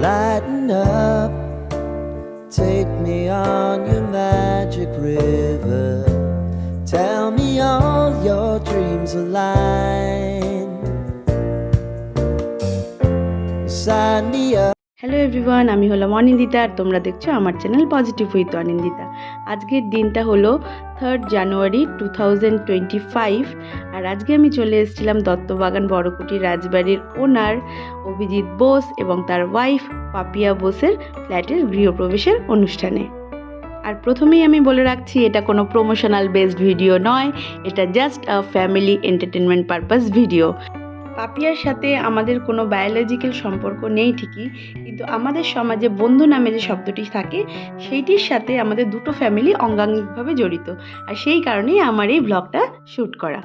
Lighten up, take me on your magic river. Tell me all your dreams align. Sign me up. Hello everyone, আমি হলাম অনিন্দিতা আর তোমরা দেখছো আমার channel positive with Anindita. আজকের দিনটা হলো 3rd জানুয়ারি 2025 আর আজকে আমি চলে এসেছিলাম দত্তবাগান বড়কুটি রাজবাড়ির ওনার অভিজিৎ বোস এবং তার ওয়াইফ পাপিয়া বোসের ফ্ল্যাটের গৃহপ্রবেশের অনুষ্ঠানে। আর প্রথমেই আমি বলে রাখছি, এটা কোনো প্রমোশনাল বেসড ভিডিও নয়, এটা just a family entertainment purpose video. পাপিয়ার সাথে আমাদের কোনো বায়োলজিক্যাল সম্পর্ক নেই ঠিকই, কিন্তু আমাদের সমাজে বন্ধু নামে যে শব্দটি থাকে সেইটির সাথে আমাদের দুটো ফ্যামিলি অঙ্গাঙ্গিকভাবে জড়িত, আর সেই কারণেই আমার এই ব্লগটা শ্যুট করা।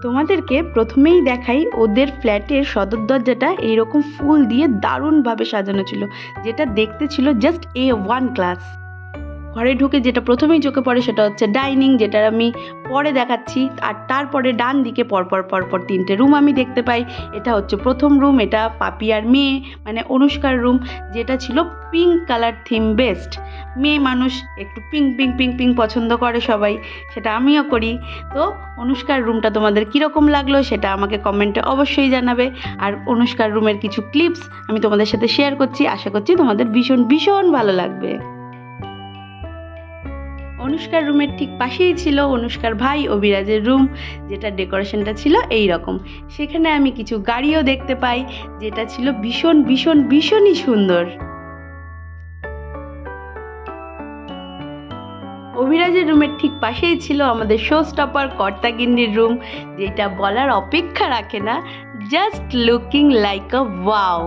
তোমাদেরকে প্রথমেই দেখাই ওদের ফ্ল্যাটের সদর দরজাটা এইরকম ফুল দিয়ে দারুণভাবে সাজানো ছিল, যেটা দেখতে ছিল জাস্ট A1 ক্লাস। ঘরে ঢুকে যেটা প্রথমেই চোখে পড়ে সেটা হচ্ছে ডাইনিং, যেটা আমি পরে দেখাচ্ছি। আর তারপরে ডান দিকে পরপর 3টে রুম আমি দেখতে পাই। এটা হচ্ছে প্রথম রুম, এটা পাপিয়ার মেয়ে মানে অনুষ্কার রুম, যেটা ছিল পিঙ্ক কালার থিম বেস্ট। মেয়ে মানুষ একটু পিঙ্ক পিঙ্ক পিঙ্ক পিঙ্ক পছন্দ করে সবাই, সেটা আমিও করি। তো অনুষ্কার রুমটা তোমাদের কীরকম লাগলো সেটা আমাকে কমেন্টে অবশ্যই জানাবে। আর অনুষ্কার রুমের কিছু ক্লিপস আমি তোমাদের সাথে শেয়ার করছি, আশা করছি তোমাদের ভীষণ ভীষণ ভালো লাগবে। অনুষ্কার রুমের ঠিক পাশেই ছিল অনুষ্কার ভাই অভিরাজের রুম, যেটা ডেকোরেশনটা ছিল এই রকম। সেখানে আমি কিছু গাড়িও দেখতে পাই, যেটা ছিল ভীষণ ভীষণ ভীষণই সুন্দর। অভিরাজের রুমের ঠিক পাশেই ছিল আমাদের শো স্টপার কর্তাগিন্নির রুম, যেটা বলার অপেক্ষা রাখে না, জাস্ট লুকিং লাইক আ ওয়াও।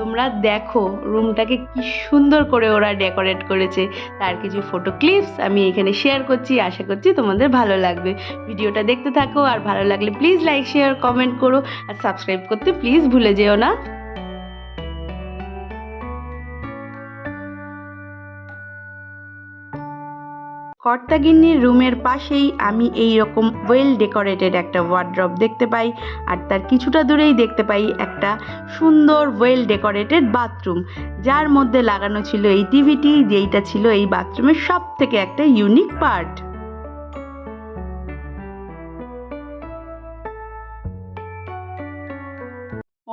তোমরা দেখো রুমটাকে কি সুন্দর করে ওরা ডেকোরেট করেছে। তার কিছু ফটো ক্লিপস আমি এখানে শেয়ার করছি, আশা করছি তোমাদের ভালো লাগবে। ভিডিওটা দেখতে থাকো, আর ভালো লাগলে প্লিজ লাইক শেয়ার কমেন্ট করো, আর সাবস্ক্রাইব করতে প্লিজ ভুলে যেও না। কর্তাগিন্নির রুমের পাশেই আমি এই রকম ওয়েল ডেকোরেটেড একটা ওয়ার্ড্রপ দেখতে পাই, আর তার কিছুটা দূরেই দেখতে পাই একটা সুন্দর ওয়েল ডেকোরেটেড বাথরুম, যার মধ্যে লাগানো ছিল এই টিভিটি, যেইটা ছিল এই বাথরুমের সব থেকে একটা ইউনিক পার্ট।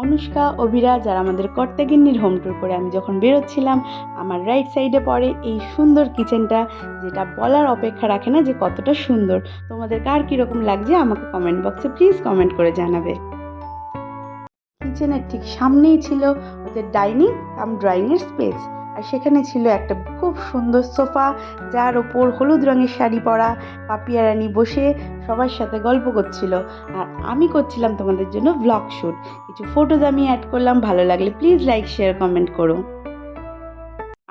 অনুষ্কা, অভিরাজ আর আমাদের কর্তাগিন্নির হোম ট্যুর করে আমি যখন বেরোচ্ছিলাম, আমার রাইট সাইডে পড়ে এই সুন্দর কিচেনটা, যেটা বলার অপেক্ষা রাখে না যে কতটা সুন্দর। তোমাদের কার কীরকম লাগছে আমাকে কমেন্ট বক্সে প্লিজ কমেন্ট করে জানাবে। কিচেনের ঠিক সামনেই ছিল ওদের ডাইনিং কাম ড্রয়িংয়ের স্পেস, আর সেখানে ছিল একটা খুব সুন্দর সোফা, যার ওপর হলুদ রঙের শাড়ি পরা পাপিয়া রানী বসে সবার সাথে গল্প করছিল, আর আমি করছিলাম তোমাদের জন্য ব্লগ শ্যুট। কিছু ফটোজ আমি অ্যাড করলাম, ভালো লাগলে প্লিজ লাইক শেয়ার কমেন্ট করো।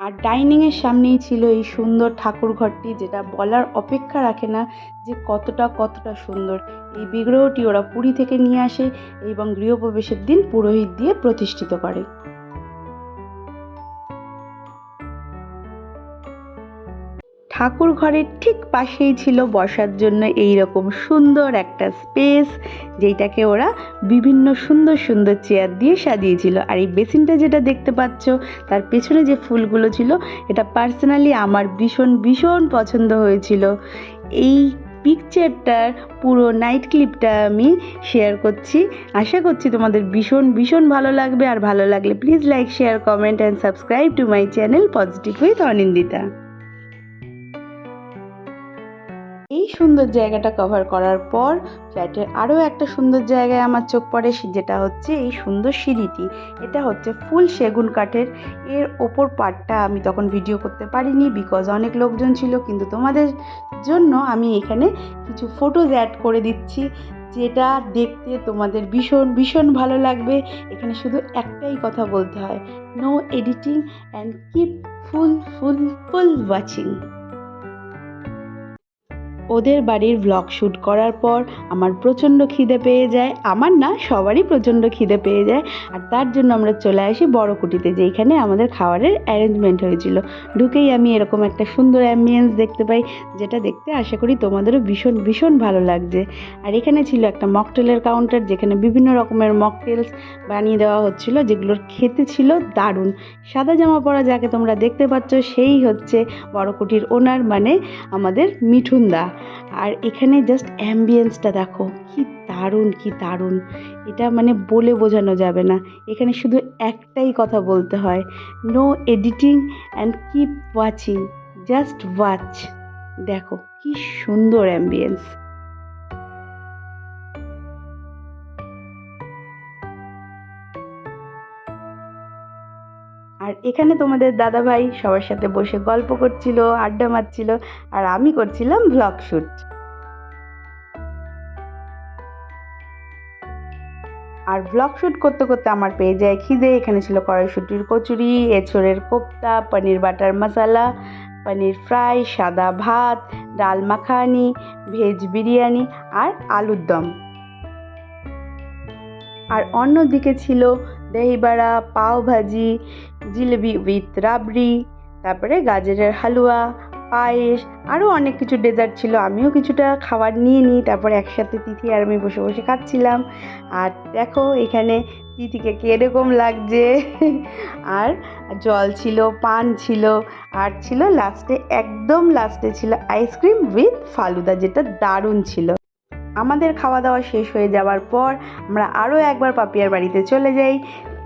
আর ডাইনিংয়ের সামনেই ছিল এই সুন্দর ঠাকুর ঘরটি, যেটা বলার অপেক্ষা রাখে না যে কতটা সুন্দর। এই বিগ্রহটি ওরা পুরী থেকে নিয়ে আসে এবং গৃহপ্রবেশের দিন পুরোহিত দিয়ে প্রতিষ্ঠিত করে। ঠাকুর ঘরের ঠিক পাশেই ছিল বসার জন্য এই রকম সুন্দর একটা স্পেস, যেটাকে ওরা বিভিন্ন সুন্দর সুন্দর চেয়ার দিয়ে সাজিয়েছিল। আর এই বেসিনটা যেটা দেখতে পাচ্ছ, তার পেছনে যে ফুলগুলো ছিল, এটা পার্সোনালি আমার ভীষণ ভীষণ পছন্দ হয়েছিল। এই পিকচারটার পুরো নাইট ক্লিপটা আমি শেয়ার করছি, আশা করছি তোমাদের ভীষণ ভীষণ ভালো লাগবে। আর ভালো লাগলে please like share comment and subscribe to my channel positive with Anindita. এই সুন্দর জায়গাটা কভার করার পর ফ্ল্যাটের আরও একটা সুন্দর জায়গায় আমার চোখ পড়ে, যেটা হচ্ছে এই সুন্দর সিঁড়িটি। এটা হচ্ছে ফুল সেগুন কাঠের। এর ওপর পার্টটা আমি তখন ভিডিও করতে পারিনি, বিকজ অনেক লোকজন ছিল, কিন্তু তোমাদের জন্য আমি এখানে কিছু ফটোজ অ্যাড করে দিচ্ছি, যেটা দেখতে তোমাদের ভীষণ ভীষণ ভালো লাগবে। এখানে শুধু একটাই কথা বলতে হয়, no editing and keep full full full watching. ওদের বাড়ির ভ্লগ শ্যুট করার পর আমার প্রচণ্ড খিদে পেয়ে যায়, আমার না সবারই প্রচণ্ড খিদে পেয়ে যায়। আর তার জন্য আমরা চলে আসি বড় কুটিতে, যেইখানে আমাদের খাবারের অ্যারেঞ্জমেন্ট হয়েছিল। ঢুকেই আমি এরকম একটা সুন্দর অ্যাম্বিয়েন্স দেখতে পাই, যেটা দেখতে আশা করি তোমাদেরও ভীষণ ভীষণ ভালো লাগছে। আর এখানে ছিল একটা মকটেলের কাউন্টার, যেখানে বিভিন্ন রকমের মকটেলস বানিয়ে দেওয়া হচ্ছিল, যেগুলোর খেতে ছিল দারুণ। সাদা জামা পরা যাকে তোমরা দেখতে পাচ্ছ সেই হচ্ছে বড় কুটির ওনার, মানে আমাদের মিঠুন দা। আর এখানে জাস্ট অ্যাম্বিয়েন্সটা দেখো, কি দারুণ কি দারুণ, এটা মানে বলে বোঝানো যাবে না। এখানে শুধু একটাই কথা বলতে হয়, no editing and keep watching, just watch. দেখো কি সুন্দর অ্যাম্বিয়েন্স। আর এখানে তোমাদের দাদাভাই সবার সাথে বসে গল্প করছিল, আড্ডা মারছিল, আর আমি করছিলাম ভ্লগ শ্যুট। আর ভ্লগ শ্যুট করতে করতে আমার পেয়ে যায় খিদে। এখানে ছিল কড়াইশুঁটির কচুরি, এঁচোড়ের কোপ্তা, পনির বাটার মশলা, পনির ফ্রাই, সাদা ভাত, ডাল মাখানি, ভেজ বিরিয়ানি আর আলুর দম। আর অন্যদিকে ছিল দহি বড়া, পাও ভাজি, জিলেবি উইথ রাবড়ি, তারপরে গাজরের হালুয়া, পায়েস, আরও অনেক কিছু ডেজার্ট ছিল। আমিও কিছুটা খাবার নিয়ে নিই, তারপর একসাথে তিথি আর আমি বসে বসে খাচ্ছিলাম। আর দেখো এখানে তিথিকে কীরকম লাগছে। আর জল ছিল, পান ছিল, আর ছিল লাস্টে, একদম লাস্টে ছিল আইসক্রিম উইথ ফালুদা, যেটা দারুণ ছিল। আমাদের খাওয়া দাওয়া শেষ হয়ে যাওয়ার পর আমরা আরও একবার পাপিয়ার বাড়িতে চলে যাই।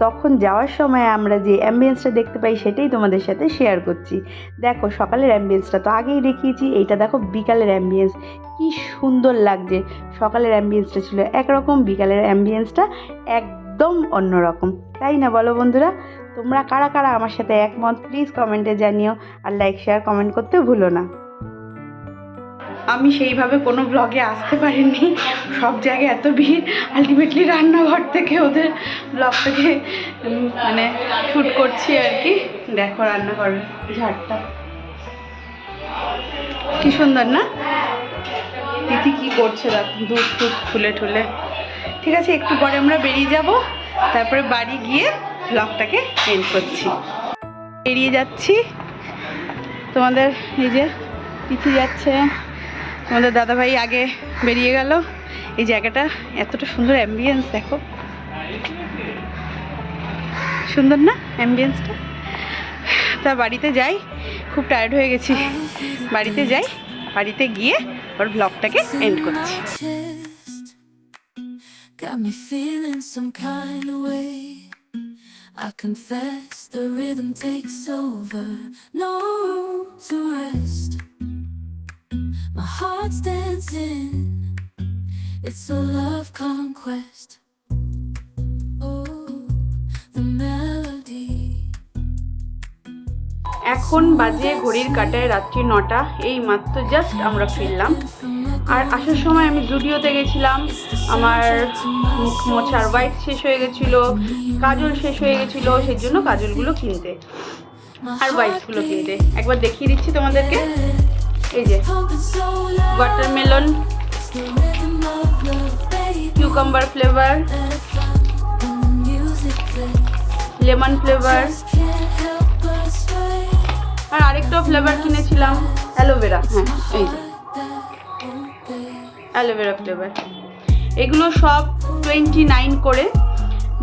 তখন যাওয়ার সময় আমরা যে অ্যাম্বিয়েন্সটা দেখতে পাই সেটাই তোমাদের সাথে শেয়ার করছি। দেখো সকালের অ্যাম্বিয়েন্সটা তো আগেই দেখিয়েছি, এইটা দেখো বিকালের অ্যাম্বিয়েন্স, কি সুন্দর লাগছে। সকালের অ্যাম্বিয়েন্সটা ছিল একরকম, বিকালের অ্যাম্বিয়েন্সটা একদম অন্যরকম, তাই না বলো বন্ধুরা? তোমরা কারা কারা আমার সাথে একমত প্লিজ কমেন্টে জানিও, আর লাইক শেয়ার কমেন্ট করতে ভুলো না। আমি সেইভাবে কোনো ব্লগে আসতে পারিনি, সব জায়গায় এত ভিড়। আলটিমেটলি রান্নাঘর থেকে ওদের ব্লগটাকে মানে শ্যুট করছি আর কি। দেখো রান্নাঘরের ঝাড়টা কি সুন্দর না? তিথি কি করছে দেখো, দুধ টুধ খুলে ঠুলে। ঠিক আছে, একটু পরে আমরা বেরিয়ে যাব, তারপরে বাড়ি গিয়ে ব্লগটাকে এন্ড করছি। বেরিয়ে যাচ্ছি, তোমাদের এই যে তিথি যাচ্ছে, আমাদের দাদাভাই আগে বেরিয়ে গেল। এই জায়গাটা এতটা সুন্দর অ্যাম্বিয়েন্স, দেখো সুন্দর না অ্যাম্বিয়েন্সটা? তা বাড়িতে যাই, খুব টায়ার্ড হয়ে গেছি, বাড়িতে যাই, বাড়িতে গিয়ে ওর ব্লগটাকে এন্ড করছি। Got me feeling some kind of way. I confess the rhythm takes over, no room to rest. My heart's dancing, it's a love conquest. Oh, the melody. এখন বাজে ঘড়ির কাঁটায় রাত্রি 9টা, এই মাত্র জাস্ট আমরা ফিরলাম। আর আসার সময় আমি জুডিওতে গেছিলাম, আমার মুখ মোছার হোয়াইট শেষ হয়ে গেছিলো, কাজল শেষ হয়ে গেছিলো, সেই জন্য কাজলগুলো কিনতে আর হোয়াইটসগুলো কিনতে। একবার দেখিয়ে দিচ্ছি তোমাদেরকে, এই যে watermelon, cucumber flavour, lemon flavour, আর আরেকটাও ফ্লেভার কিনেছিলাম অ্যালোভেরা। হ্যাঁ এই যে অ্যালোভেরা ফ্লেভার। এগুলো সব 29 করে।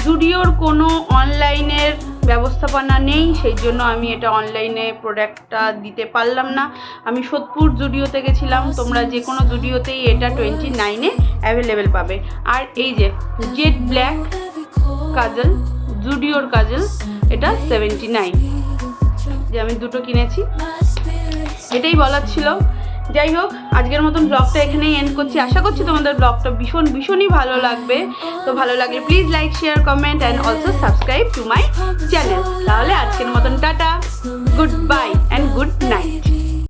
জুডিওর কোনো অনলাইনের ব্যবস্থাপনা নেই, সেই জন্য আমি এটা অনলাইনে প্রোডাক্টটা দিতে পারলাম না। আমি সোদপুর জুডিওতে গেছিলাম, তোমরা যে কোনো জুডিওতেই এটা 29-এ অ্যাভেলেবেল পাবে। আর এই যে জেড ব্ল্যাক কাজল, জুডিওর কাজল, এটা 79, যে আমি দুটো কিনেছি। এটাই বলার ছিল। যাই হোক, আজকের মতন ব্লগটা এখানেই এন্ড করছি। আশা করছি তোমাদের ব্লগটা ভীষণই ভালো লাগবে। তো ভালো লাগলে please like share comment and also subscribe to my channel. তাহলে আজকের মতন tata, good bye and good night.